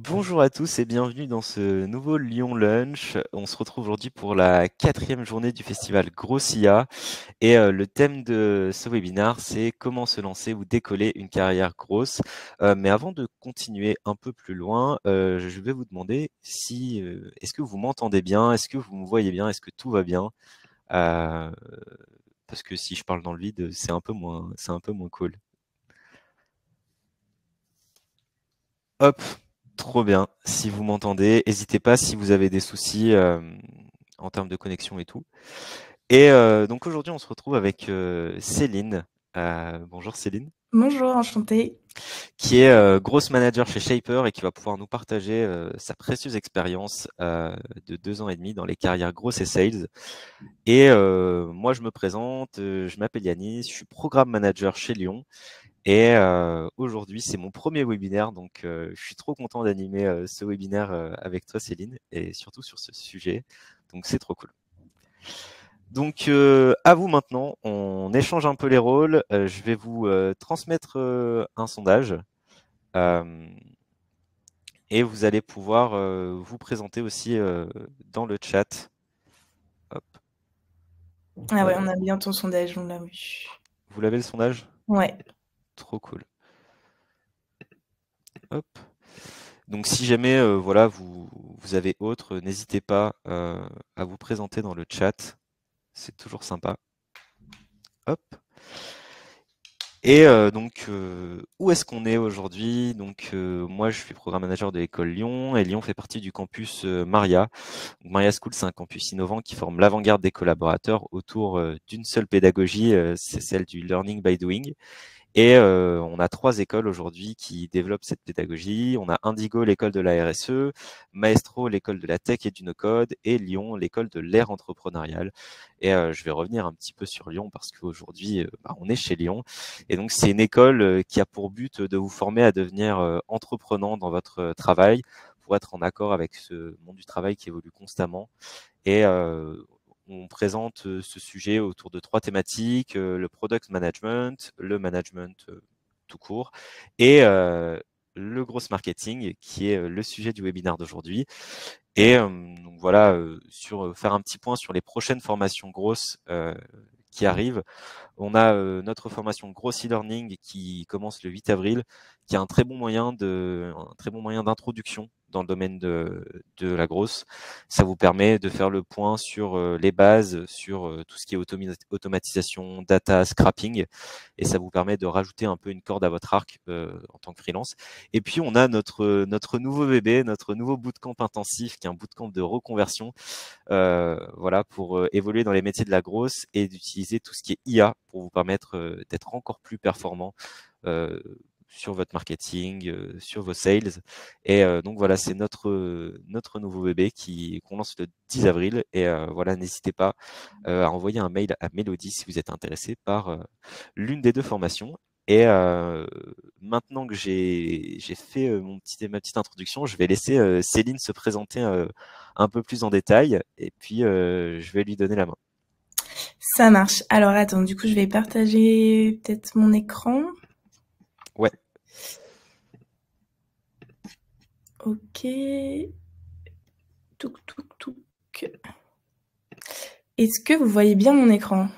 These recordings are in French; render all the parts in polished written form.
Bonjour à tous et bienvenue dans ce nouveau Lyon Lunch. On se retrouve aujourd'hui pour la 4e journée du festival Grossia et le thème de ce webinaire, c'est comment se lancer ou décoller une carrière grosse. Mais avant de continuer un peu plus loin, je vais vous demander si est-ce que vous m'entendez bien? Est-ce que vous me voyez bien? Est-ce que tout va bien? Euh, Parce que si je parle dans le vide, c'est un peu moins cool. Hop, trop bien. Si vous m'entendez, n'hésitez pas si vous avez des soucis en termes de connexion et tout. Et donc aujourd'hui, on se retrouve avec Céline. Bonjour Céline. Bonjour, enchantée. Qui est grosse manager chez Shaper et qui va pouvoir nous partager sa précieuse expérience de 2 ans et demi dans les carrières grosses et sales. Et moi, je me présente, je m'appelle Yanis, je suis programme manager chez Lyon. Et aujourd'hui, c'est mon premier webinaire, donc je suis trop content d'animer ce webinaire avec toi, Céline, et surtout sur ce sujet. Donc c'est trop cool. Donc à vous maintenant, on échange un peu les rôles. Je vais vous transmettre un sondage et vous allez pouvoir vous présenter aussi dans le chat. Hop. Ah ouais, on a bien ton sondage, on l'a vu. Vous l'avez le sondage? Ouais. Trop cool. Hop. Donc si jamais voilà, vous avez autre, n'hésitez pas à vous présenter dans le chat. C'est toujours sympa. Hop. Et donc, où est-ce qu'on est aujourd'hui? Donc, moi, je suis programme manager de l'école Lyon et Lyon fait partie du campus Maria. Donc, Maria School, c'est un campus innovant qui forme l'avant-garde des collaborateurs autour d'une seule pédagogie, c'est celle du learning by doing. Et on a 3 écoles aujourd'hui qui développent cette pédagogie. On a Indigo, l'école de la RSE, Maestro, l'école de la tech et du no-code, et Lyon, l'école de l'ère entrepreneuriale. Et je vais revenir un petit peu sur Lyon parce qu'aujourd'hui, on est chez Lyon. Et donc, c'est une école qui a pour but de vous former à devenir entreprenant dans votre travail pour être en accord avec ce monde du travail qui évolue constamment. Et on présente ce sujet autour de 3 thématiques, le product management, le management tout court et le growth marketing qui est le sujet du webinaire d'aujourd'hui. Et donc voilà, faire un petit point sur les prochaines formations grosses qui arrivent. On a notre formation Gross e-learning qui commence le 8 avril, qui est un très bon moyen d'introduction dans le domaine de la grosse. Ça vous permet de faire le point sur les bases, sur tout ce qui est automatisation, data, scrapping, et ça vous permet de rajouter un peu une corde à votre arc en tant que freelance. Et puis on a notre nouveau bébé, notre nouveau bootcamp intensif, qui est un bootcamp de reconversion voilà, pour évoluer dans les métiers de la grosse et d'utiliser tout ce qui est IA pour vous permettre d'être encore plus performant sur votre marketing, sur vos sales. Et donc voilà, c'est notre nouveau bébé qu'on lance le 10 avril. Et voilà, n'hésitez pas à envoyer un mail à Mélodie si vous êtes intéressé par l'une des 2 formations. Et maintenant que j'ai fait ma petite introduction, je vais laisser Céline se présenter un peu plus en détail et puis je vais lui donner la main. Ça marche. Alors attends, du coup, je vais partager peut-être mon écran. Ouais. Ok. Touc, touc, touc. Est-ce que vous voyez bien mon écran?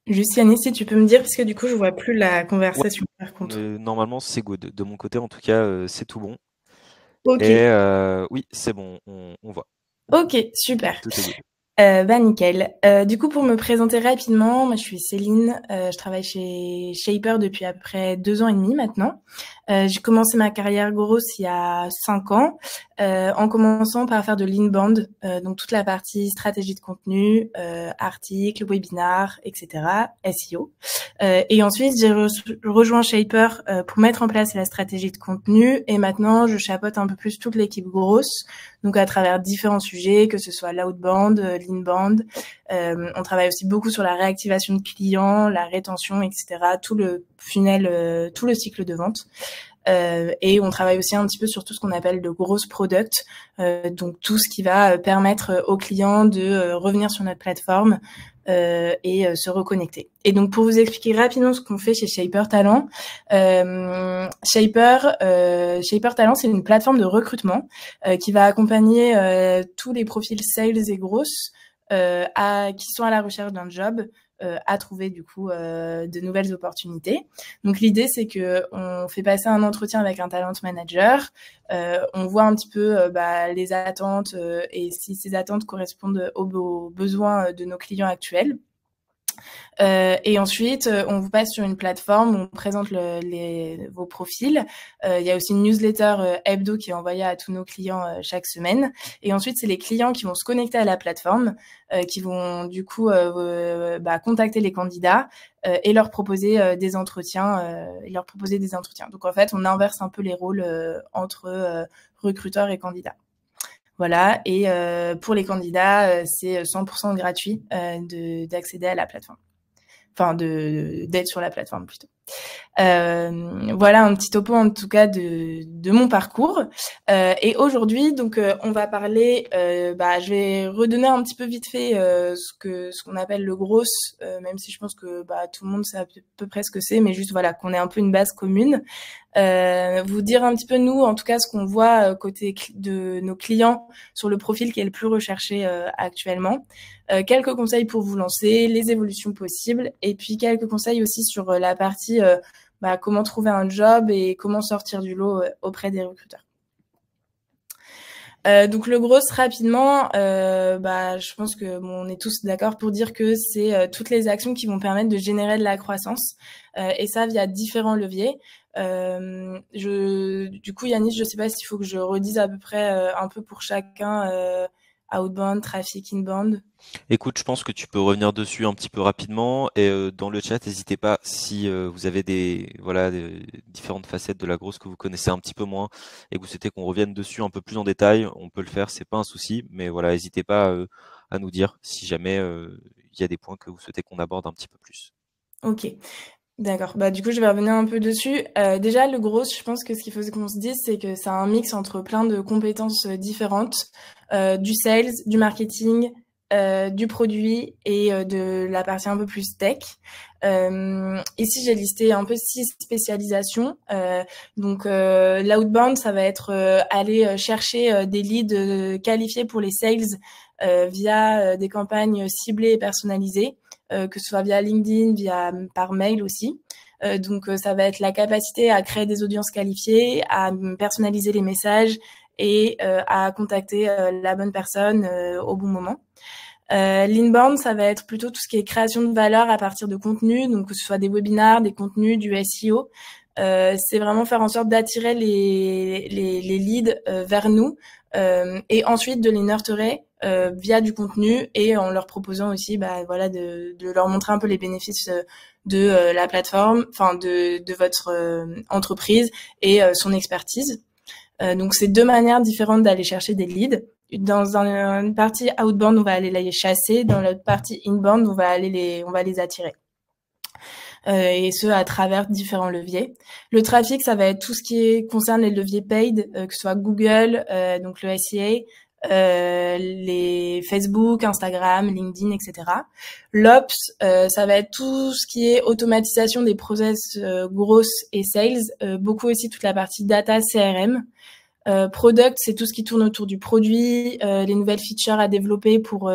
Juste Yannis, si tu peux me dire, parce que du coup, je vois plus la Ouais. conversation par contre. Normalement, c'est good. De mon côté, en tout cas, c'est tout bon. Ok. Et oui, c'est bon, on voit. Ok, super. Tout est good. Bah nickel. Du coup, pour me présenter rapidement, moi je suis Céline, je travaille chez Shaper depuis à peu près 2 ans et demi maintenant. J'ai commencé ma carrière grosse il y a 5 ans, en commençant par faire de l'inbound, donc toute la partie stratégie de contenu, articles, webinars, etc., SEO. Et ensuite, j'ai rejoint Shaper pour mettre en place la stratégie de contenu, et maintenant je chapeaute un peu plus toute l'équipe grosse, donc à travers différents sujets, que ce soit l'outbound, l'inbound. On travaille aussi beaucoup sur la réactivation de clients, la rétention, etc., tout le funnel, tout le cycle de vente. Et on travaille aussi un petit peu sur tout ce qu'on appelle le gros product, donc tout ce qui va permettre aux clients de revenir sur notre plateforme et se reconnecter. Et donc pour vous expliquer rapidement ce qu'on fait chez Shaper Talent, Shaper Talent, c'est une plateforme de recrutement qui va accompagner tous les profils sales et grosses qui sont à la recherche d'un job à trouver du coup de nouvelles opportunités. Donc l'idée c'est que on fait passer un entretien avec un talent manager, on voit un petit peu les attentes et si ces attentes correspondent aux besoins de nos clients actuels. Et ensuite, on vous passe sur une plateforme où on présente vos profils. Il y a aussi une newsletter hebdo qui est envoyée à tous nos clients chaque semaine. Et ensuite, c'est les clients qui vont se connecter à la plateforme, qui vont du coup contacter les candidats et leur proposer des entretiens. Donc en fait, on inverse un peu les rôles entre recruteurs et candidats. Voilà. Et pour les candidats, c'est 100% gratuit d'accéder à la plateforme. Enfin, d'être sur la plateforme plutôt. Voilà un petit topo en tout cas de mon parcours. Et aujourd'hui, donc, on va parler. Je vais redonner un petit peu vite fait ce qu'on appelle le gros, même si je pense que tout le monde sait à peu près ce que c'est, mais juste voilà qu'on ait un peu une base commune. Vous dire un petit peu nous, en tout cas, ce qu'on voit côté de nos clients sur le profil qui est le plus recherché actuellement. Quelques conseils pour vous lancer, les évolutions possibles, et puis quelques conseils aussi sur la partie comment trouver un job et comment sortir du lot auprès des recruteurs. Donc le gros rapidement, je pense que on est tous d'accord pour dire que c'est toutes les actions qui vont permettre de générer de la croissance et ça via différents leviers. Du coup, Yanis, je sais pas s'il faut que je redise à peu près un peu pour chacun. Outbound, traffic, inbound. Écoute, je pense que tu peux revenir dessus un petit peu rapidement et dans le chat, n'hésitez pas si vous avez des différentes facettes de la grosse que vous connaissez un petit peu moins et que vous souhaitez qu'on revienne dessus un peu plus en détail, on peut le faire, c'est pas un souci, mais voilà, n'hésitez pas à nous dire si jamais il y a des points que vous souhaitez qu'on aborde un petit peu plus. Ok. D'accord. Du coup, je vais revenir un peu dessus. Déjà, le gros, je pense que ce qu'il faut qu'on se dise, c'est que c'est un mix entre plein de compétences différentes, du sales, du marketing, du produit et de la partie un peu plus tech. Ici, j'ai listé un peu 6 spécialisations. Donc, l'outbound, ça va être aller chercher des leads qualifiés pour les sales via des campagnes ciblées et personnalisées. Que ce soit via LinkedIn, par mail aussi. Donc, ça va être la capacité à créer des audiences qualifiées, à personnaliser les messages et à contacter la bonne personne au bon moment. L'inbound, ça va être plutôt tout ce qui est création de valeur à partir de contenu, donc que ce soit des webinars, des contenus, du SEO. C'est vraiment faire en sorte d'attirer les leads vers nous et ensuite de les nurturer via du contenu et en leur proposant aussi de leur montrer un peu les bénéfices de la plateforme, enfin de votre entreprise et son expertise. Donc c'est 2 manières différentes d'aller chercher des leads. Dans une partie outbound, on va aller les chasser. Dans l'autre partie inbound, on va les attirer. Et ce à travers différents leviers. Le trafic, ça va être tout ce qui concerne les leviers paid, que ce soit Google, donc le SEA, les Facebook, Instagram, LinkedIn, etc. L'Ops, ça va être tout ce qui est automatisation des process grosses et sales, beaucoup aussi toute la partie data CRM. Product, c'est tout ce qui tourne autour du produit, les nouvelles features à développer pour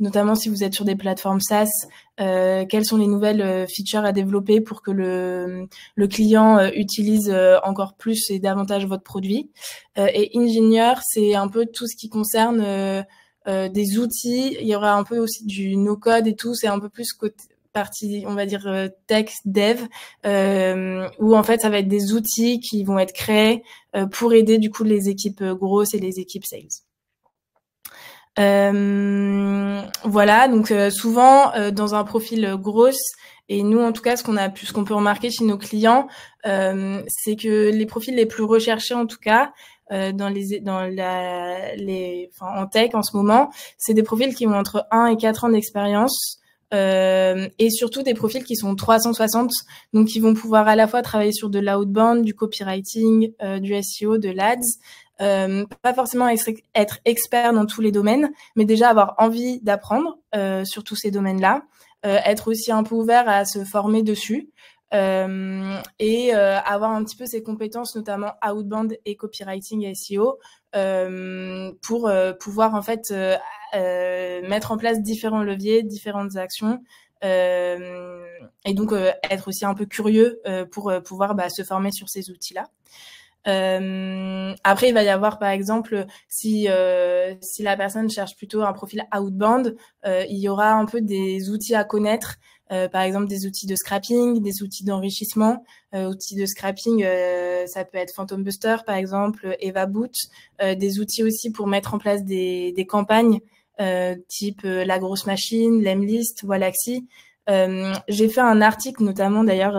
notamment si vous êtes sur des plateformes SaaS, quelles sont les nouvelles features à développer pour que le client utilise encore plus et davantage votre produit. Et ingénieur, c'est un peu tout ce qui concerne des outils. Il y aura un peu aussi du no-code et tout. C'est un peu plus côté partie, on va dire tech dev, où en fait ça va être des outils qui vont être créés pour aider du coup les équipes grosses et les équipes sales. Voilà, donc souvent dans un profil grosse, et nous en tout cas ce qu'on peut remarquer chez nos clients, c'est que les profils les plus recherchés en tout cas en tech en ce moment, c'est des profils qui ont entre 1 et 4 ans d'expérience. et surtout des profils qui sont 360, donc qui vont pouvoir à la fois travailler sur de l'outbound, du copywriting, du SEO, de l'ADS, pas forcément être expert dans tous les domaines, mais déjà avoir envie d'apprendre sur tous ces domaines-là, être aussi un peu ouvert à se former dessus. Et avoir un petit peu ces compétences, notamment outbound et copywriting et SEO, pour pouvoir en fait mettre en place différents leviers, différentes actions, et donc être aussi un peu curieux pour pouvoir se former sur ces outils-là. Après, il va y avoir, par exemple, si la personne cherche plutôt un profil outbound, il y aura un peu des outils à connaître, par exemple des outils de scrapping, des outils d'enrichissement. Outils de scrapping, ça peut être Phantom Buster, par exemple, Eva Boot, des outils aussi pour mettre en place des campagnes, type La Grosse Machine, Lemlist, Wallaxy. J'ai fait un article notamment d'ailleurs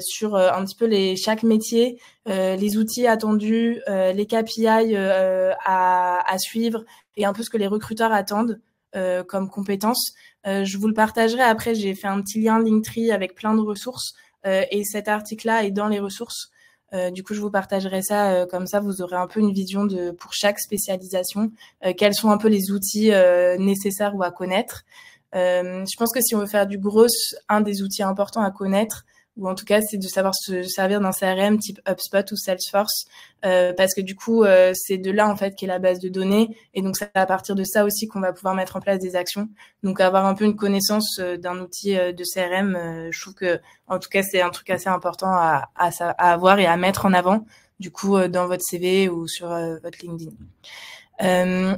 sur un petit peu chaque métier, les outils attendus, les KPI à suivre et un peu ce que les recruteurs attendent comme compétences. Je vous le partagerai après, j'ai fait un petit lien Linktree avec plein de ressources et cet article-là est dans les ressources. Du coup, je vous partagerai ça, comme ça vous aurez un peu une vision pour chaque spécialisation, quels sont un peu les outils nécessaires ou à connaître. Je pense que si on veut faire du gros, un des outils importants à connaître, ou en tout cas, c'est de savoir se servir d'un CRM type HubSpot ou Salesforce, parce que du coup, c'est de là en fait qu'est la base de données, et donc c'est à partir de ça aussi qu'on va pouvoir mettre en place des actions. Donc avoir un peu une connaissance d'un outil de CRM, je trouve que en tout cas c'est un truc assez important à avoir et à mettre en avant, du coup dans votre CV ou sur votre LinkedIn.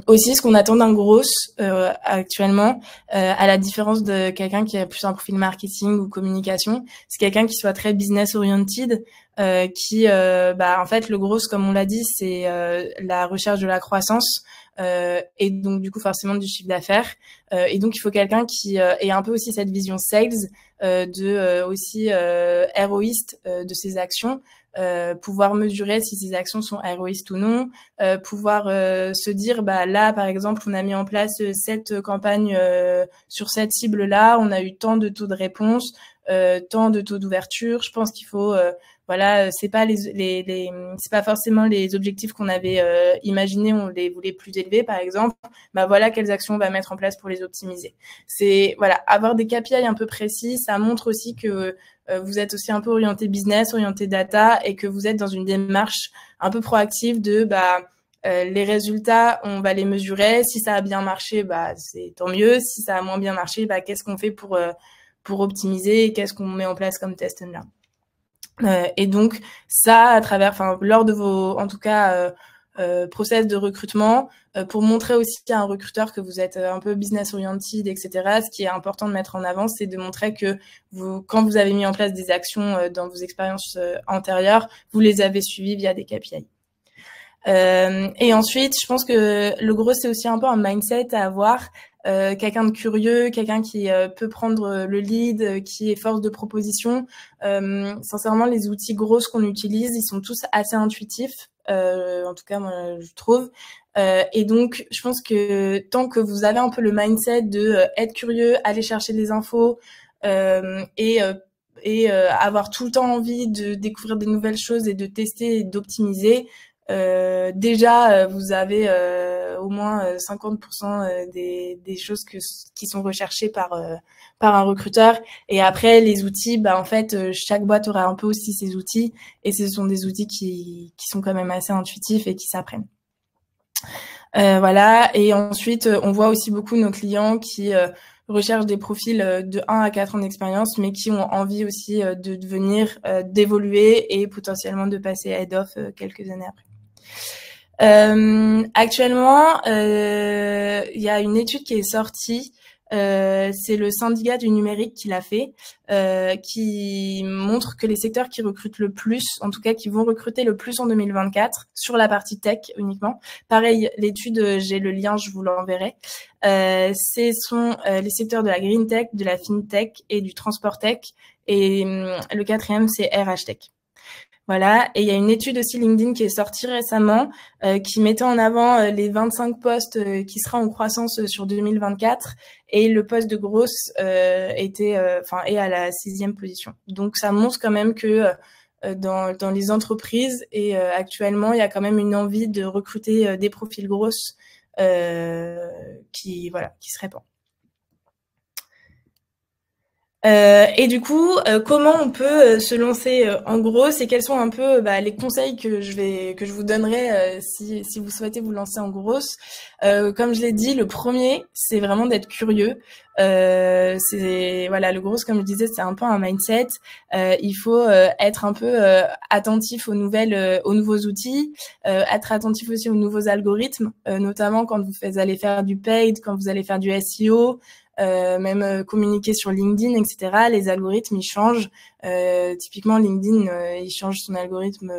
Aussi, ce qu'on attend d'un gros actuellement, à la différence de quelqu'un qui a plus un profil marketing ou communication, c'est quelqu'un qui soit très business oriented, qui, en fait, le gros, comme on l'a dit, c'est la recherche de la croissance. Et donc du coup forcément du chiffre d'affaires, et donc il faut quelqu'un qui ait un peu aussi cette vision sales, aussi héroïste de ses actions, pouvoir mesurer si ces actions sont héroïstes ou non, pouvoir se dire là par exemple on a mis en place cette campagne sur cette cible là, on a eu tant de taux de réponse, tant de taux d'ouverture. Je pense qu'il faut c'est pas c'est pas forcément les objectifs qu'on avait imaginés, on les voulait plus élevés par exemple. Voilà quelles actions on va mettre en place pour les optimiser. C'est avoir des KPI un peu précis, ça montre aussi que vous êtes aussi un peu orienté business, orienté data, et que vous êtes dans une démarche un peu proactive de les résultats, on va les mesurer. Si ça a bien marché, c'est tant mieux. Si ça a moins bien marché, qu'est-ce qu'on fait pour optimiser, et qu'est-ce qu'on met en place comme test and learn. Et donc ça, à travers, lors de vos, en tout cas, process de recrutement, pour montrer aussi à un recruteur que vous êtes un peu business oriented, etc. Ce qui est important de mettre en avant, c'est de montrer que quand vous avez mis en place des actions dans vos expériences antérieures, vous les avez suivies via des KPI. Et ensuite, je pense que le gros, c'est aussi un peu un mindset à avoir. Quelqu'un de curieux, quelqu'un qui peut prendre le lead, qui est force de proposition. Sincèrement, les outils gros qu'on utilise, ils sont tous assez intuitifs. En tout cas, moi, je trouve. Et donc, je pense que tant que vous avez un peu le mindset de être curieux, aller chercher des infos, et avoir tout le temps envie de découvrir des nouvelles choses et de tester et d'optimiser, déjà vous avez au moins 50% des choses qui sont recherchées par un recruteur. Et après les outils, en fait chaque boîte aura un peu aussi ses outils, et ce sont des outils qui sont quand même assez intuitifs et qui s'apprennent. Et ensuite on voit aussi beaucoup nos clients qui recherchent des profils de 1 à 4 ans d'expérience, mais qui ont envie aussi de devenir, d'évoluer et potentiellement de passer head of quelques années après. Actuellement, il y a une étude qui est sortie, c'est le syndicat du numérique qui l'a fait, qui montre que les secteurs qui recrutent le plus, en tout cas qui vont recruter le plus en 2024, sur la partie tech uniquement. Pareil, l'étude, j'ai le lien, je vous l'enverrai. Ce sont les secteurs de la green tech, de la fintech et du transport tech. Et le quatrième, c'est RH tech. Voilà. Et il y a une étude aussi LinkedIn qui est sortie récemment, qui mettait en avant les 25 postes qui sera en croissance sur 2024. Et le poste de grosse est à la 6e position. Donc ça montre quand même que dans les entreprises et actuellement il y a quand même une envie de recruter des profils grosses qui se répand. Et du coup, comment on peut se lancer en gros, et quels sont un peu les conseils que je vous donnerai si vous souhaitez vous lancer en grosse. Comme je l'ai dit, le premier, c'est vraiment d'être curieux. Le gros, comme je disais, c'est un peu un mindset. Il faut être un peu attentif aux nouveaux outils, être attentif aussi aux nouveaux algorithmes, notamment quand vous allez faire du paid, quand vous allez faire du SEO. Même communiquer sur LinkedIn, etc. Les algorithmes, ils changent. Typiquement, LinkedIn, il change son algorithme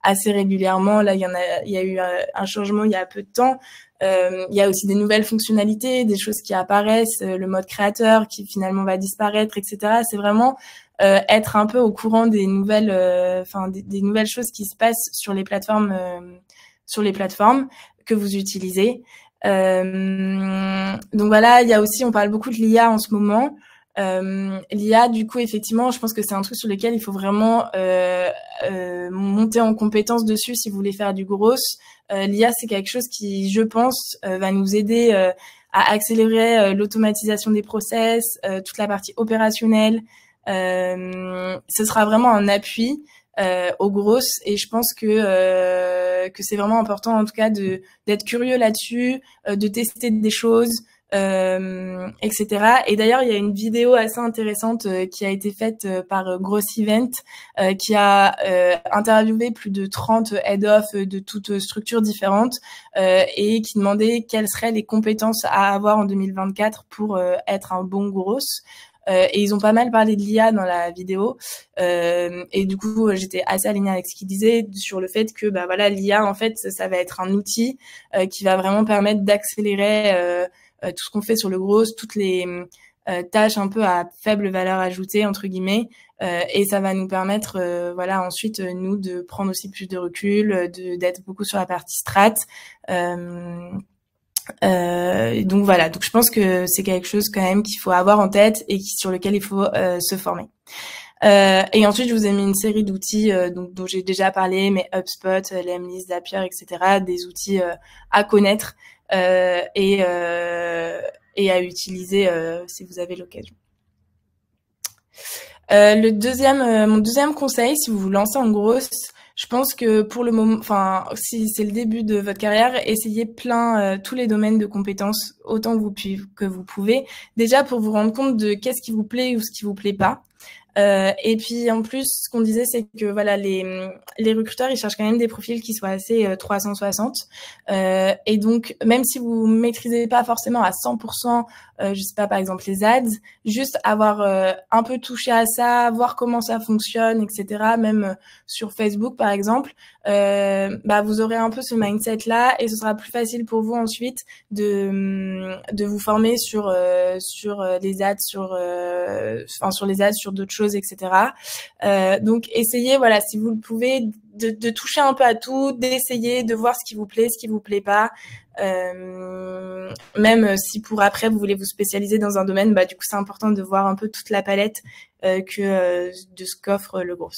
assez régulièrement. Là, il y a eu un changement il y a peu de temps. Il y a aussi des nouvelles fonctionnalités, des choses qui apparaissent, le mode créateur qui finalement va disparaître, etc. C'est vraiment être un peu au courant des nouvelles, des nouvelles choses qui se passent sur les plateformes que vous utilisez. Donc voilà, il y a aussi, on parle beaucoup de l'IA en ce moment. L'IA, du coup, effectivement, je pense que c'est un truc sur lequel il faut vraiment monter en compétence dessus si vous voulez faire du gros. L'IA, c'est quelque chose qui, je pense, va nous aider à accélérer l'automatisation des process, toute la partie opérationnelle. Ce sera vraiment un appui aux grosses, et je pense que c'est vraiment important en tout cas d'être curieux là-dessus, de tester des choses, etc. Et d'ailleurs il y a une vidéo assez intéressante qui a été faite par Gross Event, qui a interviewé plus de 30 head-off de toutes structures différentes et qui demandait quelles seraient les compétences à avoir en 2024 pour être un bon gros. Et ils ont pas mal parlé de l'IA dans la vidéo. Et du coup, j'étais assez alignée avec ce qu'ils disaient sur le fait que l'IA, en fait, ça va être un outil qui va vraiment permettre d'accélérer tout ce qu'on fait sur le gros, toutes les tâches un peu à faible valeur ajoutée, entre guillemets. Et ça va nous permettre, ensuite, nous, de prendre aussi plus de recul, d'être beaucoup sur la partie strat. Donc voilà, donc je pense que c'est quelque chose quand même qu'il faut avoir en tête et sur lequel il faut se former. Et ensuite, je vous ai mis une série d'outils dont j'ai déjà parlé, mais HubSpot, Lemlist, Zapier, etc. Des outils à connaître et à utiliser si vous avez l'occasion. Mon deuxième conseil, si vous vous lancez en grosse, je pense que pour le moment, si c'est le début de votre carrière, essayez tous les domaines de compétences autant que vous pouvez. Déjà pour vous rendre compte de qu'est-ce qui vous plaît ou ce qui vous plaît pas. Et puis en plus, ce qu'on disait, c'est que les recruteurs, ils cherchent quand même des profils qui soient assez 360. Et donc, même si vous maîtrisez pas forcément à 100%, je sais pas, par exemple les ads, juste avoir un peu touché à ça, voir comment ça fonctionne, etc. Même sur Facebook, par exemple, vous aurez un peu ce mindset-là, et ce sera plus facile pour vous ensuite de vous former sur les ads, sur les ads, sur d'autres choses, etc. Donc essayez, si vous le pouvez, de toucher un peu à tout, d'essayer, de voir ce qui vous plaît, ce qui vous plaît pas. Même si pour après vous voulez vous spécialiser dans un domaine, du coup c'est important de voir un peu toute la palette de ce qu'offre le gros.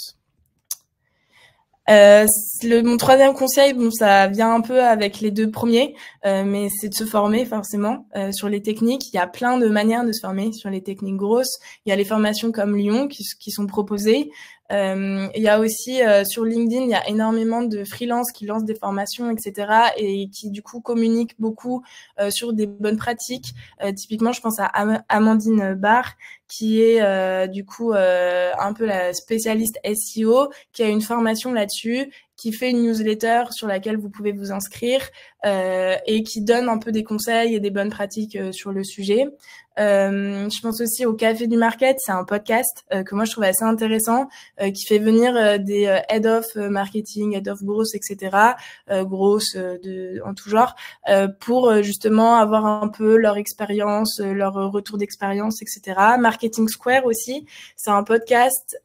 Mon troisième conseil, ça vient un peu avec les deux premiers, mais c'est de se former forcément sur les techniques. Il y a plein de manières de se former sur les techniques grosses. Il y a les formations comme Lyon qui sont proposées. Il y a aussi sur LinkedIn, il y a énormément de freelances qui lancent des formations, etc. et qui du coup communiquent beaucoup sur des bonnes pratiques. Typiquement, je pense à Amandine Barr, qui est du coup un peu la spécialiste SEO, qui a une formation là-dessus, qui fait une newsletter sur laquelle vous pouvez vous inscrire et qui donne un peu des conseils et des bonnes pratiques sur le sujet. Je pense aussi au Café du Market, c'est un podcast que moi je trouve assez intéressant, qui fait venir des head of marketing, head of growth, etc. Grosses en tout genre, pour justement avoir un peu leur expérience, leur retour d'expérience, etc. Marketing Square aussi, c'est un podcast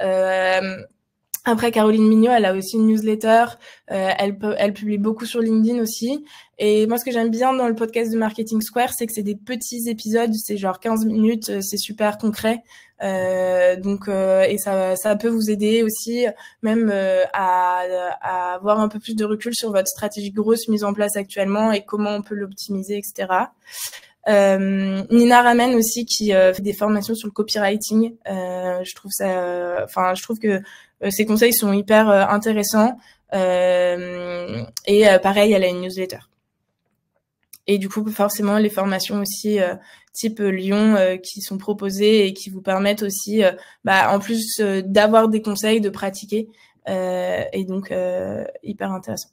Après, Caroline Mignot, elle a aussi une newsletter. Elle publie beaucoup sur LinkedIn aussi. Et moi, ce que j'aime bien dans le podcast de Marketing Square, c'est que c'est des petits épisodes, c'est genre 15 minutes, c'est super concret. Et ça peut vous aider aussi, même à avoir un peu plus de recul sur votre stratégie grosse mise en place actuellement et comment on peut l'optimiser, etc. Nina Ramen aussi qui fait des formations sur le copywriting. Je trouve que ses conseils sont hyper intéressants. Pareil, elle a une newsletter. Et du coup, forcément, les formations aussi type Lyon qui sont proposées et qui vous permettent aussi, en plus d'avoir des conseils, de pratiquer. Et donc, hyper intéressant.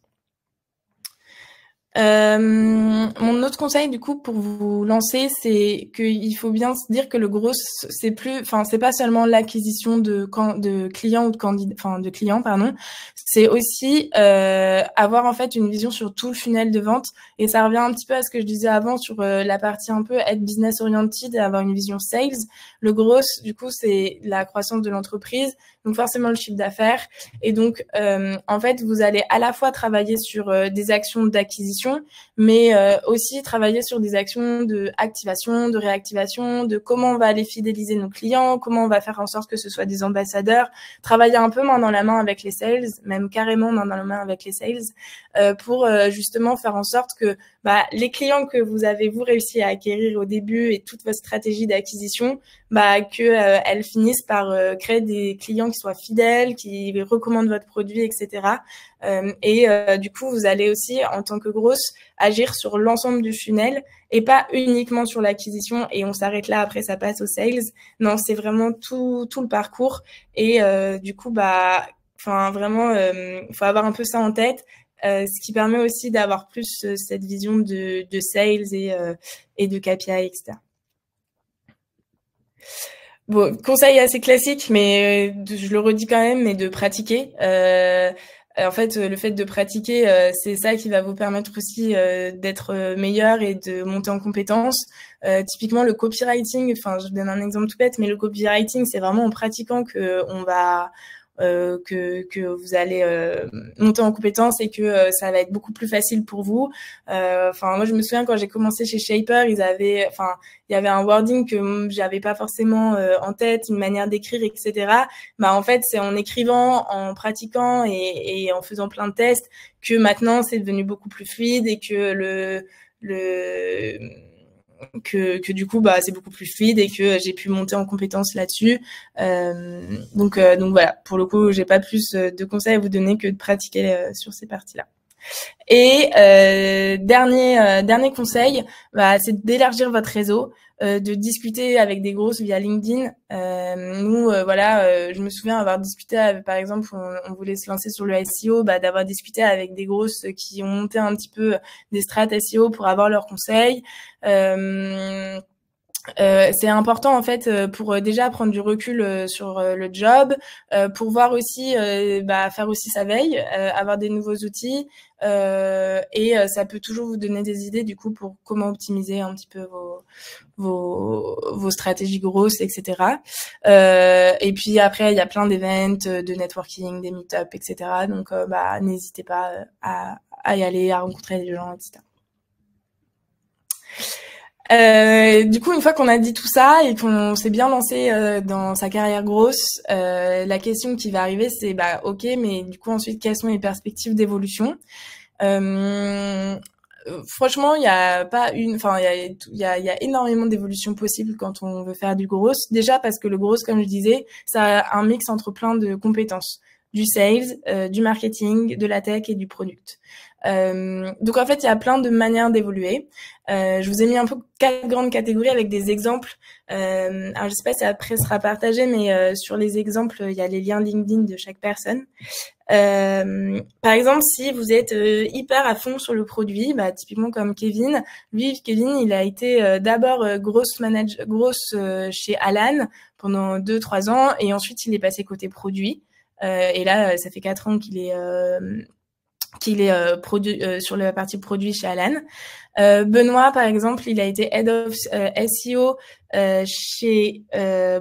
Mon autre conseil du coup pour vous lancer, c'est qu'il faut bien se dire que le gros c'est pas seulement l'acquisition de clients ou de candidats, de clients pardon, c'est aussi avoir en fait une vision sur tout le funnel de vente, et ça revient un petit peu à ce que je disais avant sur la partie un peu être business oriented et avoir une vision sales. Le gros du coup c'est la croissance de l'entreprise, donc forcément le chiffre d'affaires, et donc en fait vous allez à la fois travailler sur des actions d'acquisition, mais aussi travailler sur des actions de activation, de réactivation, de comment on va aller fidéliser nos clients, comment on va faire en sorte que ce soit des ambassadeurs, travailler un peu main dans la main avec les sales, même carrément main dans la main avec les sales, pour justement faire en sorte que les clients que vous avez réussi à acquérir au début et toute votre stratégie d'acquisition, elles finissent par créer des clients qui soient fidèles, qui recommandent votre produit, etc. Du coup, vous allez aussi, en tant que grosse, agir sur l'ensemble du funnel et pas uniquement sur l'acquisition et on s'arrête là, après ça passe aux sales. Non, c'est vraiment tout le parcours. Et du coup, vraiment, faut avoir un peu ça en tête. Ce qui permet aussi d'avoir plus cette vision de sales et de KPI, etc. Bon, conseil assez classique, mais je le redis quand même, mais de pratiquer. En fait, le fait de pratiquer, c'est ça qui va vous permettre aussi d'être meilleur et de monter en compétences. Typiquement, le copywriting, je donne un exemple tout bête, mais le copywriting, c'est vraiment en pratiquant que on va que vous allez monter en compétences et que ça va être beaucoup plus facile pour vous. Moi, je me souviens quand j'ai commencé chez Shaper, il y avait un wording que j'avais pas forcément en tête, une manière d'écrire, etc. En fait, c'est en écrivant, en pratiquant et en faisant plein de tests que maintenant c'est devenu beaucoup plus fluide et que que du coup c'est beaucoup plus fluide et que j'ai pu monter en compétences là-dessus. Donc voilà, pour le coup, j'ai pas plus de conseils à vous donner que de pratiquer sur ces parties-là. Et dernier conseil, c'est d'élargir votre réseau, de discuter avec des grosses via LinkedIn. Je me souviens avoir discuté par exemple, on voulait se lancer sur le SEO, d'avoir discuté avec des grosses qui ont monté un petit peu des strates SEO pour avoir leurs conseils. C'est important en fait pour déjà prendre du recul sur le job, pour voir aussi faire aussi sa veille, avoir des nouveaux outils, et ça peut toujours vous donner des idées du coup pour comment optimiser un petit peu vos stratégies grosses, etc. Et puis après il y a plein d'événements, de networking, des meet-up, etc. Donc n'hésitez pas à y aller, à rencontrer des gens, etc. Du coup, une fois qu'on a dit tout ça et qu'on s'est bien lancé dans sa carrière grosse, la question qui va arriver, c'est ok, mais du coup ensuite, quelles sont les perspectives d'évolution? Franchement, il y a pas une, il y a énormément d'évolutions possibles quand on veut faire du gros. Déjà parce que le gros, comme je disais, ça a un mix entre plein de compétences, du sales, du marketing, de la tech et du product. Donc en fait, il y a plein de manières d'évoluer. Je vous ai mis un peu 4 grandes catégories avec des exemples. Alors je sais pas si après sera partagé, mais sur les exemples, il y a les liens LinkedIn de chaque personne. Par exemple, si vous êtes hyper à fond sur le produit, typiquement comme Kevin. Lui, Kevin, il a été d'abord grosse chez Alan pendant 2-3 ans, et ensuite il est passé côté produit. Et là, ça fait 4 ans qu'il est qu'il est sur la partie produit chez Alan. Benoît, par exemple, il a été Head of SEO chez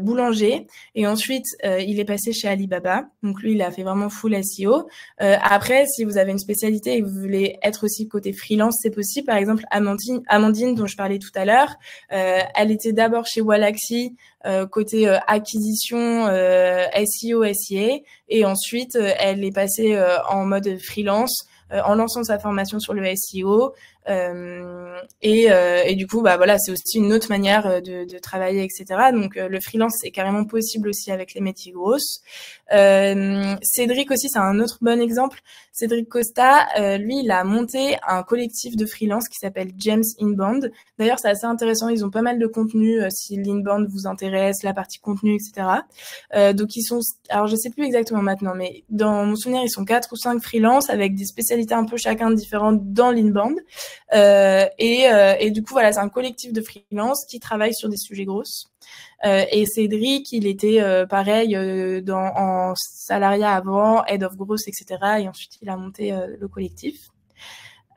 Boulanger et ensuite il est passé chez Alibaba. Donc lui, il a fait vraiment full SEO. Après, si vous avez une spécialité et que vous voulez être aussi côté freelance, c'est possible. Par exemple, Amandine dont je parlais tout à l'heure, elle était d'abord chez Walaxy côté acquisition, SEO, SIA, et ensuite elle est passée en mode freelance en lançant sa formation sur le SEO. Et du coup, bah voilà, c'est aussi une autre manière de travailler, etc. Donc le freelance, c'est carrément possible aussi avec les métiers grosses. Cédric aussi, c'est un autre bon exemple. Cédric Costa, lui, il a monté un collectif de freelance qui s'appelle James Inbound. D'ailleurs, c'est assez intéressant. Ils ont pas mal de contenu si l'inbound vous intéresse, la partie contenu, etc. Donc ils sont, alors je sais plus exactement maintenant, mais dans mon souvenir, ils sont 4 ou 5 freelance avec des spécialités un peu chacun différentes dans l'inbound. Et du coup, voilà, c'est un collectif de freelance qui travaille sur des sujets grosses. Et Cédric, il était pareil en salariat avant, head of growth, etc. Et ensuite, il a monté le collectif.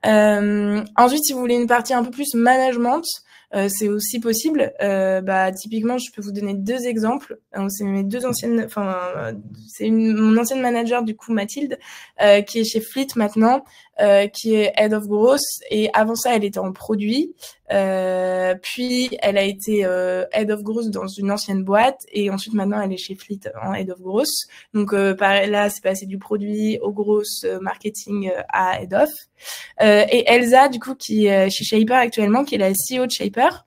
Ensuite, si vous voulez une partie un peu plus management, c'est aussi possible. Typiquement, je peux vous donner 2 exemples. C'est mes 2 anciennes, c'est mon ancienne manager du coup, Mathilde, qui est chez Fleet maintenant, qui est Head of Growth, et avant ça, elle était en produit. Puis elle a été Head of Growth dans une ancienne boîte, et ensuite maintenant elle est chez Fleet en Head of Growth. Donc là, c'est passé du produit au growth marketing à Head of. Et Elsa, du coup, qui est chez Shaper actuellement, qui est la CEO de Shaper.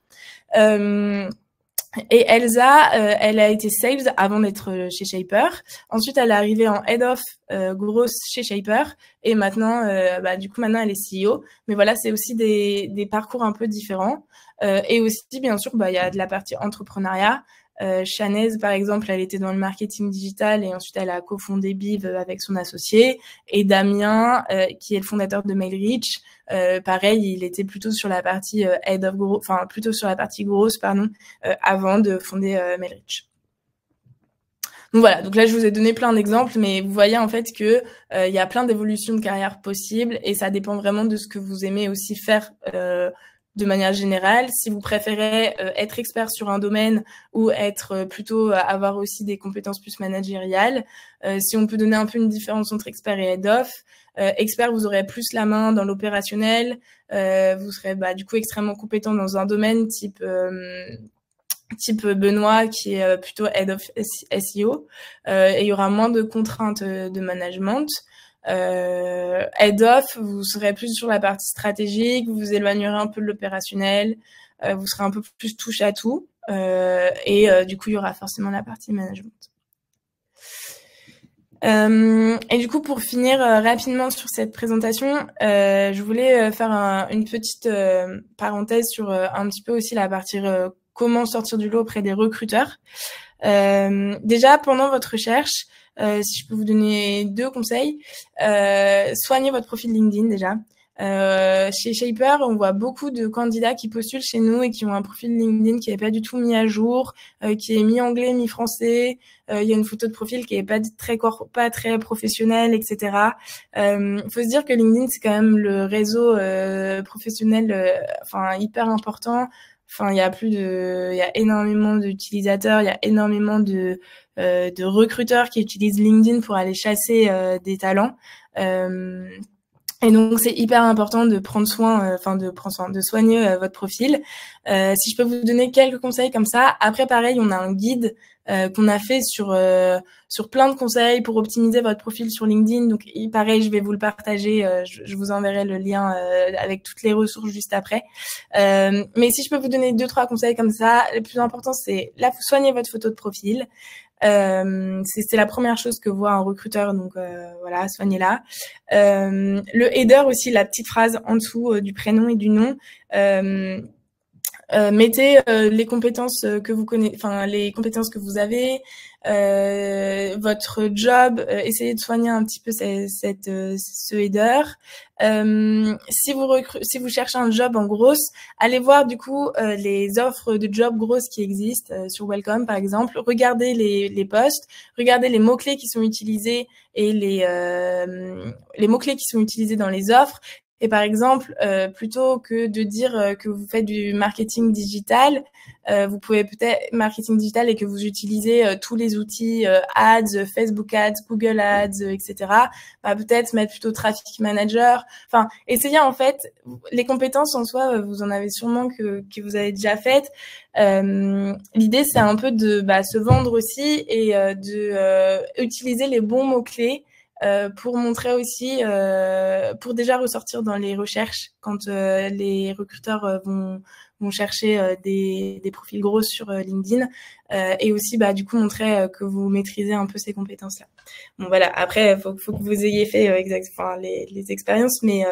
Et Elsa, elle a été sales avant d'être chez Shaper. Ensuite, elle est arrivée en head of growth chez Shaper. Et maintenant, maintenant, elle est CEO. Mais voilà, c'est aussi des parcours un peu différents. Et aussi, bien sûr, il y a de la partie entrepreneuriat. Chanez, par exemple, elle était dans le marketing digital et ensuite elle a cofondé Biv avec son associé. Et Damien, qui est le fondateur de MailReach, pareil, il était plutôt sur la partie head of growth, plutôt sur la partie growth, avant de fonder MailReach. Donc voilà, donc là je vous ai donné plein d'exemples, mais vous voyez en fait que il y a plein d'évolutions de carrière possibles et ça dépend vraiment de ce que vous aimez aussi faire de manière générale. Si vous préférez être expert sur un domaine ou être plutôt avoir aussi des compétences plus managériales, si on peut donner un peu une différence entre expert et head-off, expert, vous aurez plus la main dans l'opérationnel, vous serez du coup extrêmement compétent dans un domaine type Benoît qui est plutôt head of SEO, et il y aura moins de contraintes de management. Head of, vous serez plus sur la partie stratégique, vous vous éloignerez un peu de l'opérationnel, vous serez un peu plus touche à tout, et du coup il y aura forcément la partie management. Et du coup, pour finir rapidement sur cette présentation, je voulais faire une petite parenthèse sur un petit peu aussi la partie comment sortir du lot auprès des recruteurs. Déjà, pendant votre recherche, si je peux vous donner 2 conseils, soignez votre profil LinkedIn déjà. Chez Shaper, on voit beaucoup de candidats qui postulent chez nous et qui ont un profil LinkedIn qui n'est pas du tout mis à jour, qui est mi-anglais, mi-français. Il y a une photo de profil qui est pas très professionnelle, etc. Faut se dire que LinkedIn, c'est quand même le réseau professionnel hyper important. Il y a énormément d'utilisateurs, il y a énormément de recruteurs qui utilisent LinkedIn pour aller chasser des talents. Et donc c'est hyper important de prendre soin, de soigner votre profil. Si je peux vous donner quelques conseils comme ça. Après, pareil, on a un guide qu'on a fait sur plein de conseils pour optimiser votre profil sur LinkedIn. Donc pareil, je vais vous le partager. Je vous enverrai le lien avec toutes les ressources juste après. Mais si je peux vous donner 2-3 conseils comme ça, le plus important c'est là, vous soignez votre photo de profil. C'est la première chose que voit un recruteur, donc voilà, soignez-la. Le header aussi, la petite phrase en dessous du prénom et du nom. Mettez les compétences que vous connaissez, enfin les compétences que vous avez, votre job. Essayez de soigner un petit peu ce header. Si vous cherchez un job en grosse, allez voir du coup les offres de job grosses qui existent sur Welcome par exemple. Regardez les posts, regardez les mots clés qui sont utilisés et les mots clés qui sont utilisés dans les offres. Et par exemple, plutôt que de dire que vous faites du marketing digital, vous pouvez peut-être marketing digital et que vous utilisez tous les outils Ads, Facebook Ads, Google Ads, etc. Bah, peut-être mettre plutôt Traffic Manager. Enfin, essayez en fait les compétences en soi, vous en avez sûrement que vous avez déjà faites. L'idée c'est un peu de se vendre aussi et de utiliser les bons mots clés. Pour montrer aussi, pour déjà ressortir dans les recherches quand les recruteurs vont chercher des profils gros sur LinkedIn, et aussi du coup montrer que vous maîtrisez un peu ces compétences-là. Bon voilà, après faut que vous ayez fait les expériences, mais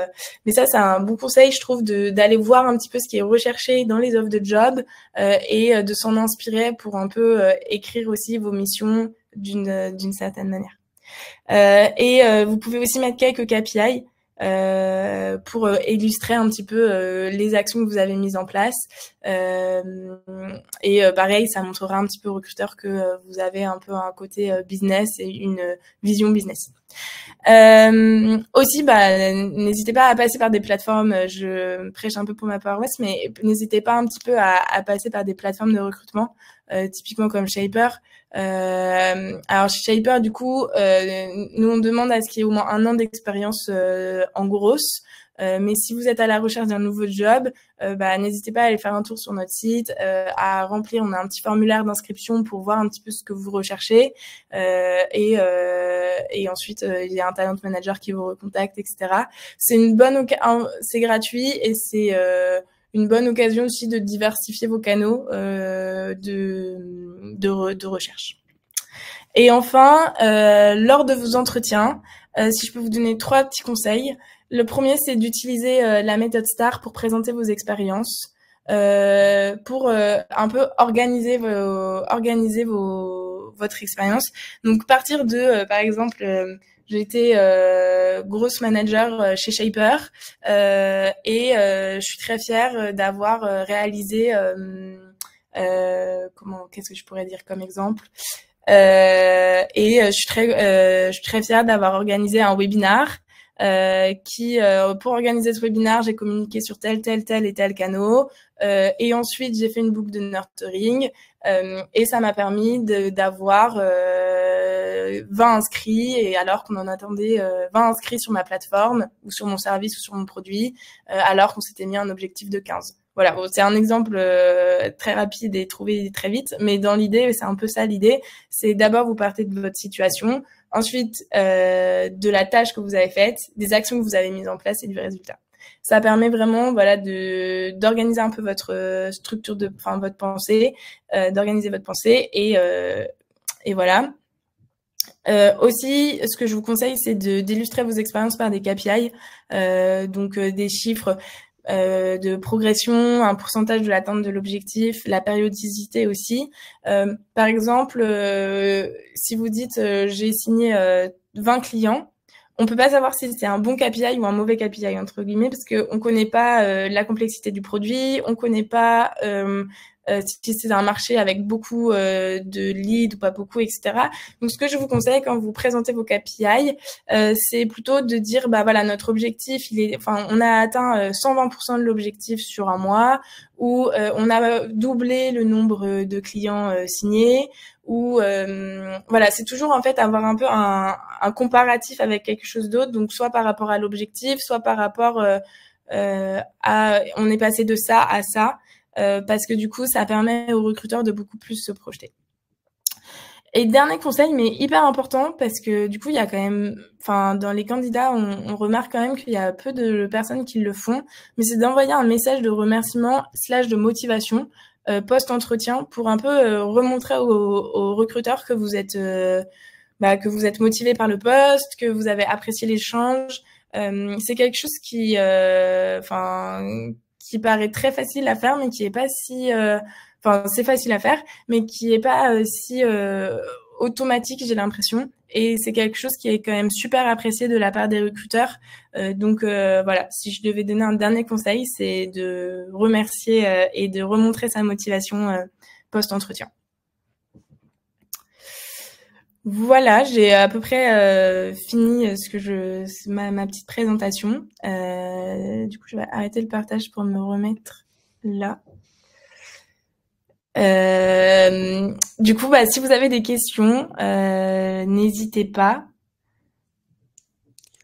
ça c'est un bon conseil je trouve d'aller voir un petit peu ce qui est recherché dans les offres de job et de s'en inspirer pour un peu écrire aussi vos missions d'une certaine manière. Vous pouvez aussi mettre quelques KPI pour illustrer un petit peu les actions que vous avez mises en place. Pareil, ça montrera un petit peu aux recruteurs que vous avez un peu un côté business et une vision business. Aussi, n'hésitez pas à passer par des plateformes. Je prêche un peu pour ma paroisse, mais n'hésitez pas un petit peu à passer par des plateformes de recrutement, typiquement comme Shaper. Alors chez Shaper, du coup, nous on demande à ce qu'il y ait au moins 1 an d'expérience en grosse. Mais si vous êtes à la recherche d'un nouveau job, n'hésitez pas à aller faire un tour sur notre site, à remplir. On a un petit formulaire d'inscription pour voir un petit peu ce que vous recherchez. Et ensuite, il y a un talent manager qui vous recontacte, etc. C'est c'est gratuit et c'est une bonne occasion aussi de diversifier vos canaux de recherche. Et enfin, lors de vos entretiens, si je peux vous donner 3 petits conseils. Le premier, c'est d'utiliser la méthode STAR pour présenter vos expériences, pour un peu organiser votre expérience. Donc partir de, par exemple, j'ai été grosse manager chez Shaper et je suis très fière d'avoir réalisé qu'est-ce que je pourrais dire comme exemple, je suis très fière d'avoir organisé un webinar pour organiser ce webinar, j'ai communiqué sur tel et tel canal, et ensuite j'ai fait une boucle de nurturing, et ça m'a permis d'avoir 20 inscrits, et alors qu'on en attendait 20 inscrits sur ma plateforme ou sur mon service ou sur mon produit, alors qu'on s'était mis un objectif de 15. Voilà, bon, c'est un exemple très rapide et trouvé très vite, mais dans l'idée, c'est un peu ça l'idée. C'est d'abord vous partez de votre situation, ensuite de la tâche que vous avez faite, des actions que vous avez mises en place et du résultat. Ça permet vraiment, voilà, d'organiser un peu votre structure votre pensée, d'organiser votre pensée et voilà. Aussi, ce que je vous conseille, c'est d'illustrer vos expériences par des KPI, donc des chiffres de progression, un pourcentage de l'atteinte de l'objectif, la périodicité aussi. Par exemple, si vous dites j'ai signé 20 clients, on peut pas savoir si c'est un bon KPI ou un mauvais KPI entre guillemets, parce que on connaît pas la complexité du produit, on connaît pas si c'est un marché avec beaucoup de leads ou pas beaucoup, etc. Donc, ce que je vous conseille quand vous présentez vos KPI, c'est plutôt de dire, voilà, notre objectif, on a atteint 120% de l'objectif sur un mois, ou on a doublé le nombre de clients signés, ou voilà, c'est toujours en fait avoir un peu un comparatif avec quelque chose d'autre, donc soit par rapport à l'objectif, soit par rapport on est passé de ça à ça. Parce que du coup, ça permet aux recruteurs de beaucoup plus se projeter. Et dernier conseil, mais hyper important, parce que du coup, il y a quand même, dans les candidats, on remarque quand même qu'il y a peu de personnes qui le font, mais c'est d'envoyer un message de remerciement / de motivation post-entretien pour un peu remontrer aux recruteurs que vous êtes motivé par le poste, que vous avez apprécié l'échange. C'est quelque chose qui paraît très facile à faire, mais qui est pas si, enfin, c'est facile à faire, mais qui est pas si automatique, j'ai l'impression. Et c'est quelque chose qui est quand même super apprécié de la part des recruteurs. Donc voilà, si je devais donner un dernier conseil, c'est de remercier et de remontrer sa motivation post-entretien. Voilà, j'ai à peu près fini ma petite présentation. Du coup, je vais arrêter le partage pour me remettre là. Du coup, si vous avez des questions, n'hésitez pas.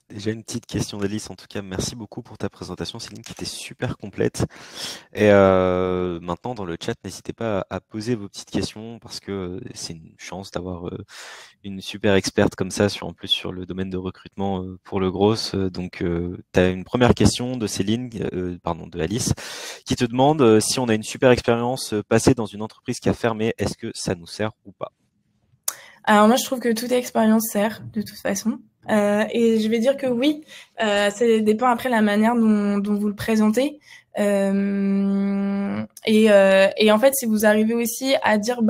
Déjà une petite question d'Alice, en tout cas, merci beaucoup pour ta présentation, Céline, qui était super complète. Et maintenant, dans le chat, n'hésitez pas à poser vos petites questions parce que c'est une chance d'avoir une super experte comme ça, en plus sur le domaine de recrutement pour le gros. Donc, tu as une première question de Céline, de Alice, qui te demande si on a une super expérience passée dans une entreprise qui a fermé, est-ce que ça nous sert ou pas? Alors moi, je trouve que toute expérience sert de toute façon. Et je vais dire que oui, ça dépend après la manière dont vous le présentez. Et en fait, si vous arrivez aussi à dire,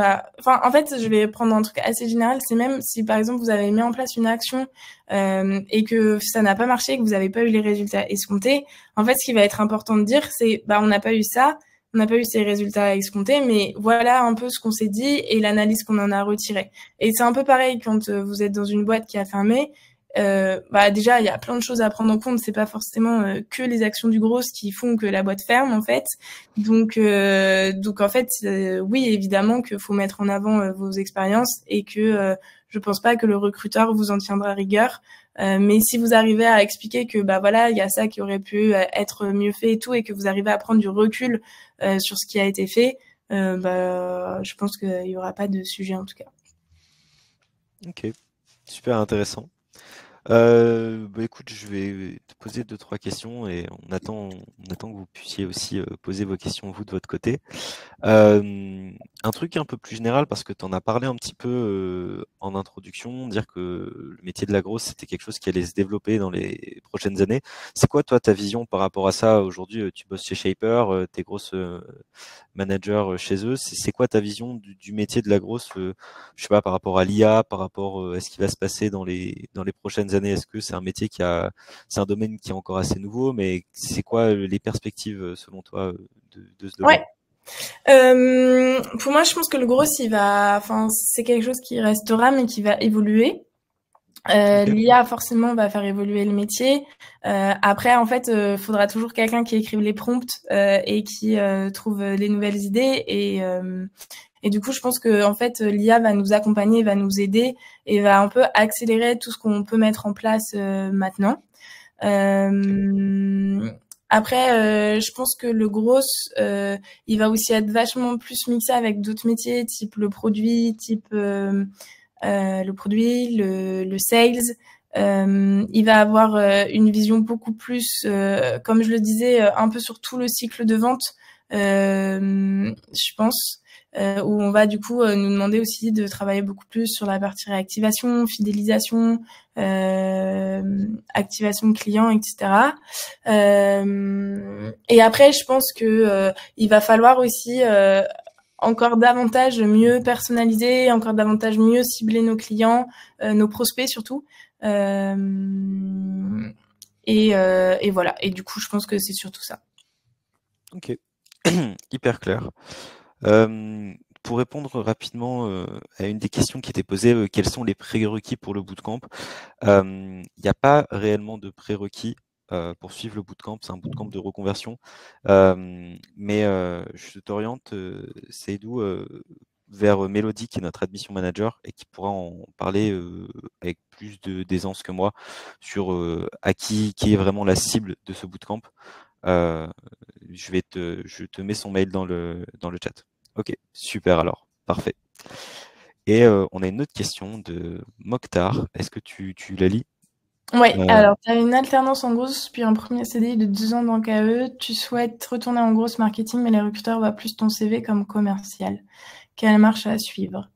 en fait, je vais prendre un truc assez général. C'est même si par exemple vous avez mis en place une action et que ça n'a pas marché, que vous n'avez pas eu les résultats escomptés. En fait, ce qui va être important de dire, c'est, on n'a pas eu ça. On n'a pas eu ces résultats escomptés, mais voilà un peu ce qu'on s'est dit et l'analyse qu'on en a retirée. Et c'est un peu pareil quand vous êtes dans une boîte qui a fermé. Déjà, il y a plein de choses à prendre en compte. C'est pas forcément que les actions du gros qui font que la boîte ferme, en fait. Donc en fait, oui, évidemment qu'il faut mettre en avant vos expériences et que je pense pas que le recruteur vous en tiendra rigueur. Mais si vous arrivez à expliquer que voilà, il y a ça qui aurait pu être mieux fait et tout, et que vous arrivez à prendre du recul sur ce qui a été fait, je pense qu'il y aura pas de sujet en tout cas. Ok, super intéressant. Écoute, je vais te poser 2-3 questions et on attend que vous puissiez aussi poser vos questions vous de votre côté. Un truc un peu plus général, parce que tu en as parlé un petit peu en introduction, dire que le métier de la grosse, c'était quelque chose qui allait se développer dans les prochaines années. C'est quoi, toi, ta vision par rapport à ça? Aujourd'hui, tu bosses chez Shaper, t'es grosse manager chez eux. C'est quoi ta vision du métier de la grosse, je sais pas, par rapport à l'IA, par rapport à ce qui va se passer dans les prochaines années? Est-ce que c'est un métier c'est un domaine qui est encore assez nouveau, mais c'est quoi les perspectives selon toi de ce domaine? Ouais. Pour moi, je pense que le gros, c'est quelque chose qui restera, mais qui va évoluer. Ok. L'IA forcément va faire évoluer le métier. Après, en fait, faudra toujours quelqu'un qui écrive les prompts et qui trouve les nouvelles idées. Et du coup, je pense que en fait, l'IA va nous accompagner, va nous aider et va un peu accélérer tout ce qu'on peut mettre en place maintenant. Après, je pense que le gros, il va aussi être vachement plus mixé avec d'autres métiers, type le produit, le sales. Il va avoir une vision beaucoup plus, comme je le disais, un peu sur tout le cycle de vente, je pense. Où on va du coup nous demander aussi de travailler beaucoup plus sur la partie réactivation, fidélisation, activation client, etc. Et après, je pense que il va falloir aussi encore davantage mieux personnaliser, encore davantage mieux cibler nos clients, nos prospects surtout. Et voilà. Et du coup, je pense que c'est surtout ça. Ok, hyper clair. Pour répondre rapidement à une des questions qui était posée, quels sont les prérequis pour le bootcamp? Il n'y a pas réellement de prérequis pour suivre le bootcamp, c'est un bootcamp de reconversion. Mais je t'oriente, Seydou, vers Mélodie, qui est notre admission manager et qui pourra en parler avec plus d'aisance que moi sur qui est vraiment la cible de ce bootcamp. Je te mets son mail dans le chat. Ok, super alors, parfait. Et on a une autre question de Mokhtar. Est-ce que tu la lis? Ouais, alors tu as une alternance en grosse, puis un premier CDI de 2 ans dans KE. Tu souhaites retourner en grosse marketing, mais les recruteurs voient plus ton CV comme commercial. Quelle marche à suivre?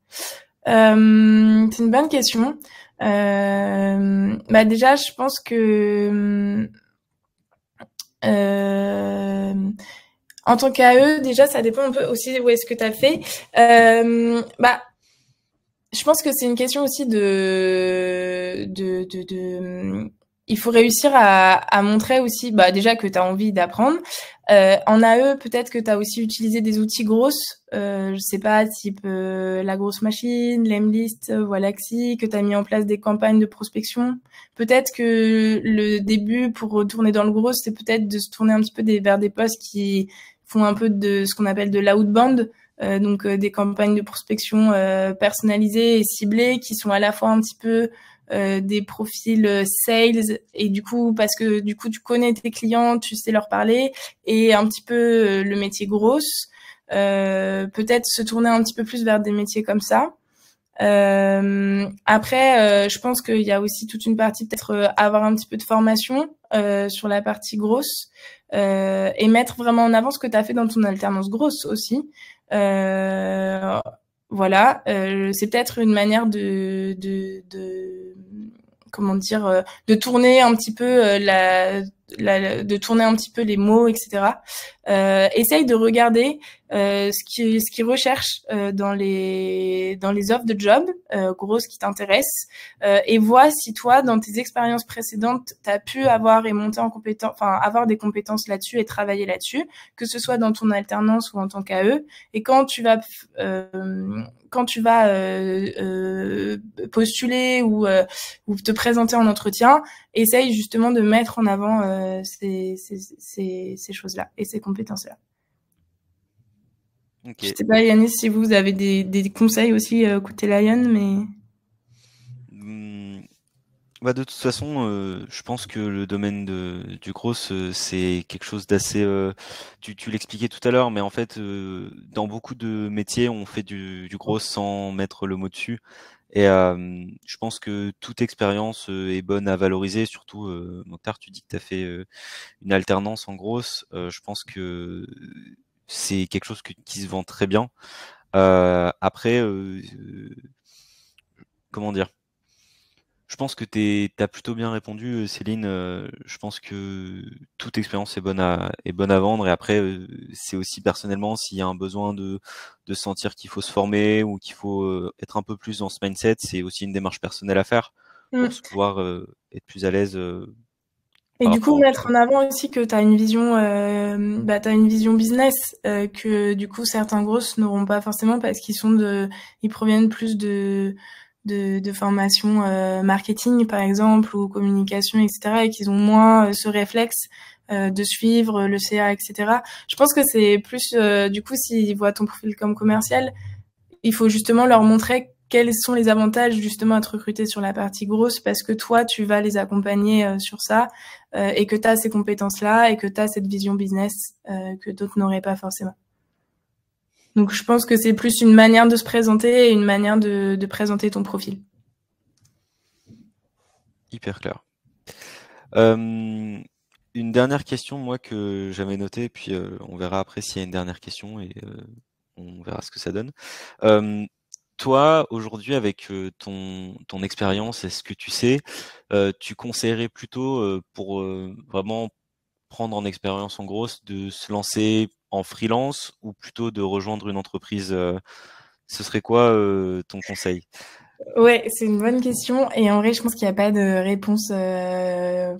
C'est une bonne question. Déjà, je pense que En tant qu'AE, déjà, ça dépend un peu aussi où est-ce que tu as fait. Bah, je pense que c'est une question aussi il faut réussir à montrer aussi, bah, déjà que tu as envie d'apprendre. En AE, peut-être que tu as aussi utilisé des outils grosses, je sais pas, type la grosse machine, Lemlist, Wallaxy, que tu as mis en place des campagnes de prospection. Peut-être que le début pour retourner dans le gros, c'est peut-être de se tourner un petit peu vers des postes qui font un peu de ce qu'on appelle de l'outbound. Donc des campagnes de prospection personnalisées et ciblées qui sont à la fois un petit peu des profils sales et du coup parce que du coup tu connais tes clients, tu sais leur parler et un petit peu le métier grosse. Peut-être se tourner un petit peu plus vers des métiers comme ça. Après, je pense qu'il y a aussi toute une partie peut-être avoir un petit peu de formation sur la partie grosse et mettre vraiment en avant ce que tu as fait dans ton alternance grosse aussi. Voilà, c'est peut-être une manière de comment dire, de tourner un petit peu de tourner un petit peu les mots, etc. Essaye de regarder ce qu'ils recherchent dans les offres de job, grosses qui t'intéressent, et vois si toi, dans tes expériences précédentes, tu as pu avoir et monter en compétence, enfin avoir des compétences là-dessus et travailler là-dessus, que ce soit dans ton alternance ou en tant qu'AE. Et quand tu vas postuler ou te présenter en entretien, essaye justement de mettre en avant ces choses-là et ces compétences-là. Ok. Je sais pas, Yannis, si vous avez des conseils aussi côté Lion, mais... Bah de toute façon, je pense que le domaine du gros, c'est quelque chose d'assez. Tu l'expliquais tout à l'heure, mais en fait, dans beaucoup de métiers, on fait du gros sans mettre le mot dessus. Et je pense que toute expérience est bonne à valoriser, surtout, Mokhtar, tu dis que tu as fait une alternance en grosse. Je pense que c'est quelque chose qui se vend très bien. Après, comment dire? Je pense que tu as plutôt bien répondu, Céline. Je pense que toute expérience est bonne à vendre. Et après, c'est aussi personnellement s'il y a un besoin de sentir qu'il faut se former ou qu'il faut être un peu plus dans ce mindset, c'est aussi une démarche personnelle à faire pour se pouvoir être plus à l'aise Et par du rapport coup, au mettre recrutement. en avant aussi que tu as une vision, t'as une vision business que du coup certains grosses n'auront pas forcément parce ils proviennent plus de formations marketing par exemple ou communication, etc. et qu'ils ont moins ce réflexe de suivre le CA, etc. Je pense que c'est plus du coup s'ils voient ton profil comme commercial, il faut justement leur montrer quels sont les avantages justement à te recruter sur la partie grosse parce que toi, tu vas les accompagner sur ça et que tu as ces compétences-là et que tu as cette vision business que d'autres n'auraient pas forcément. Donc, je pense que c'est plus une manière de se présenter et une manière de présenter ton profil. Hyper clair. Une dernière question, moi, que j'avais notée, puis on verra après s'il y a une dernière question et on verra ce que ça donne. Toi, aujourd'hui, avec ton expérience et ce que tu sais, tu conseillerais plutôt pour vraiment prendre en expérience en grosse de se lancer en freelance ou plutôt de rejoindre une entreprise ce serait quoi ton conseil? Ouais, c'est une bonne question. Et en vrai, je pense qu'il n'y a pas de réponse l'un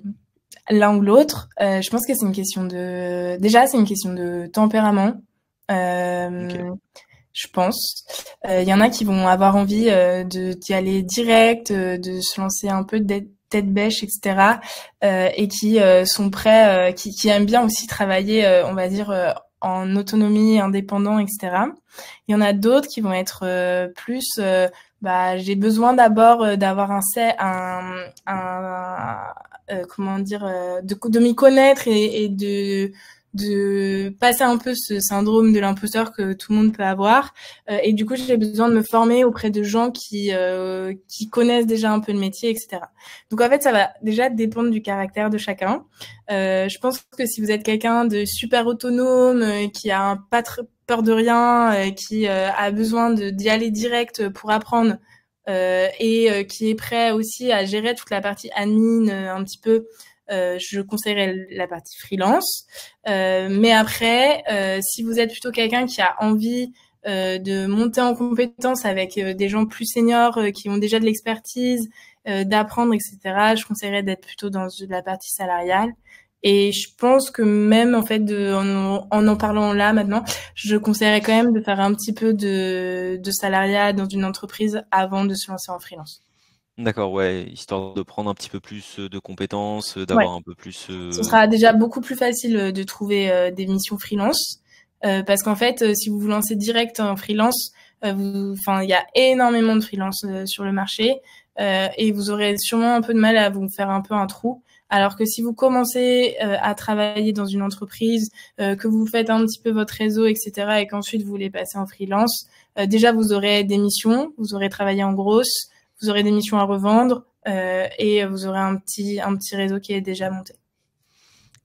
ou l'autre. Je pense que c'est une question déjà, c'est une question de tempérament. Ok. Je pense. Il y en a qui vont avoir envie d'y aller direct, de se lancer un peu tête bêche, etc. Et qui sont prêts, qui aiment bien aussi travailler, on va dire, en autonomie, indépendant, etc. Il y en a d'autres qui vont être plus, j'ai besoin d'abord d'avoir comment dire, de m'y connaître et de passer un peu ce syndrome de l'imposteur que tout le monde peut avoir et du coup j'ai besoin de me former auprès de gens qui connaissent déjà un peu le métier, etc. Donc en fait ça va déjà dépendre du caractère de chacun. Je pense que si vous êtes quelqu'un de super autonome qui a pas peur de rien qui a besoin d'y aller direct pour apprendre et qui est prêt aussi à gérer toute la partie admin un petit peu je conseillerais la partie freelance. Mais après, si vous êtes plutôt quelqu'un qui a envie de monter en compétence avec des gens plus seniors qui ont déjà de l'expertise, d'apprendre, etc., je conseillerais d'être plutôt dans la partie salariale. Et je pense que même en fait en parlant là maintenant, je conseillerais quand même de faire un petit peu de salariat dans une entreprise avant de se lancer en freelance. D'accord, ouais, histoire de prendre un petit peu plus de compétences, Ouais. d'avoir un peu plus. Ce sera déjà beaucoup plus facile de trouver des missions freelance parce qu'en fait, si vous vous lancez direct en freelance, enfin, il y a énormément de freelance sur le marché et vous aurez sûrement un peu de mal à vous faire un peu un trou. Alors que si vous commencez à travailler dans une entreprise, que vous faites un petit peu votre réseau, etc., et qu'ensuite vous voulez passer en freelance, déjà vous aurez des missions, vous aurez travaillé en grosse, vous aurez des missions à revendre et vous aurez un petit réseau qui est déjà monté.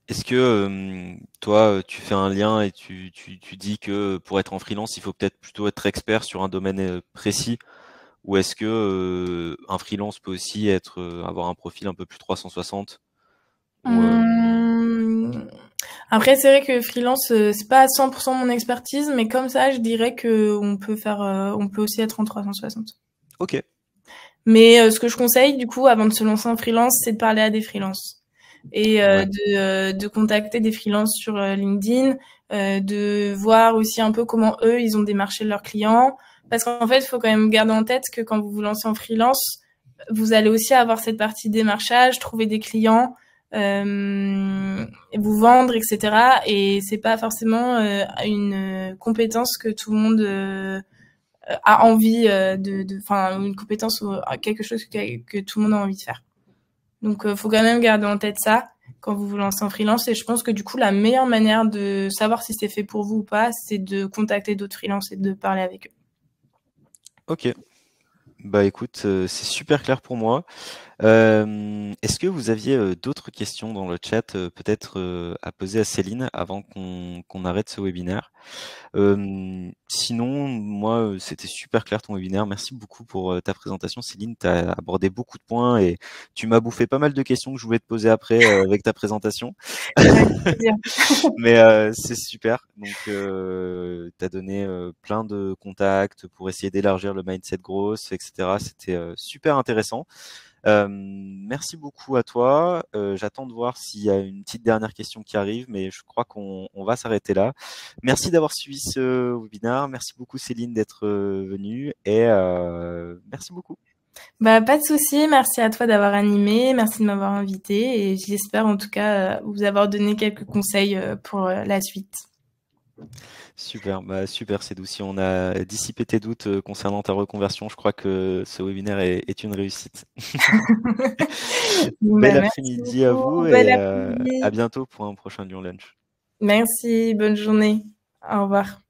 Est-ce que toi, tu fais un lien et tu dis que pour être en freelance, il faut peut-être plutôt être expert sur un domaine précis, ou est-ce que un freelance peut aussi être avoir un profil un peu plus 360 ou Après, c'est vrai que freelance, c'est pas à 100% mon expertise, mais comme ça, je dirais que on peut aussi être en 360. OK. Mais ce que je conseille, du coup, avant de se lancer en freelance, c'est de parler à des freelances et Ouais. de contacter des freelances sur LinkedIn, de voir aussi un peu comment eux, ils ont démarché leurs clients. Parce qu'en fait, il faut quand même garder en tête que quand vous vous lancez en freelance, vous allez aussi avoir cette partie démarchage, trouver des clients, vous vendre, etc. Et c'est pas forcément une compétence que tout le monde a envie enfin une compétence ou quelque chose que tout le monde a envie de faire. Donc faut quand même garder en tête ça quand vous vous lancez en freelance. Et je pense que du coup la meilleure manière de savoir si c'est fait pour vous ou pas, c'est de contacter d'autres freelances et de parler avec eux. OK. Bah écoute, c'est super clair pour moi. Est-ce que vous aviez d'autres questions dans le chat, peut-être à poser à Céline avant qu'on arrête ce webinaire? Sinon, moi, c'était super clair ton webinaire. Merci beaucoup pour ta présentation, Céline. Tu as abordé beaucoup de points et tu m'as bouffé pas mal de questions que je voulais te poser après avec ta présentation. Avec plaisir. Mais c'est super. Donc, tu as donné plein de contacts pour essayer d'élargir le mindset growth, etc. C'était super intéressant. Merci beaucoup à toi. J'attends de voir s'il y a une petite dernière question qui arrive, mais je crois qu'on va s'arrêter là. Merci d'avoir suivi ce webinaire. Merci beaucoup Céline d'être venue et merci beaucoup. Bah, pas de souci. Merci à toi d'avoir animé. Merci de m'avoir invité. Et j'espère en tout cas vous avoir donné quelques conseils pour la suite. Super, bah super Cédou. Si on a dissipé tes doutes concernant ta reconversion, je crois que ce webinaire est une réussite. Bel Bah, merci après-midi à vous beaucoup. et Bel à après-midi. bientôt pour un prochain Lyon Lunch. Merci. Bonne journée. Au revoir.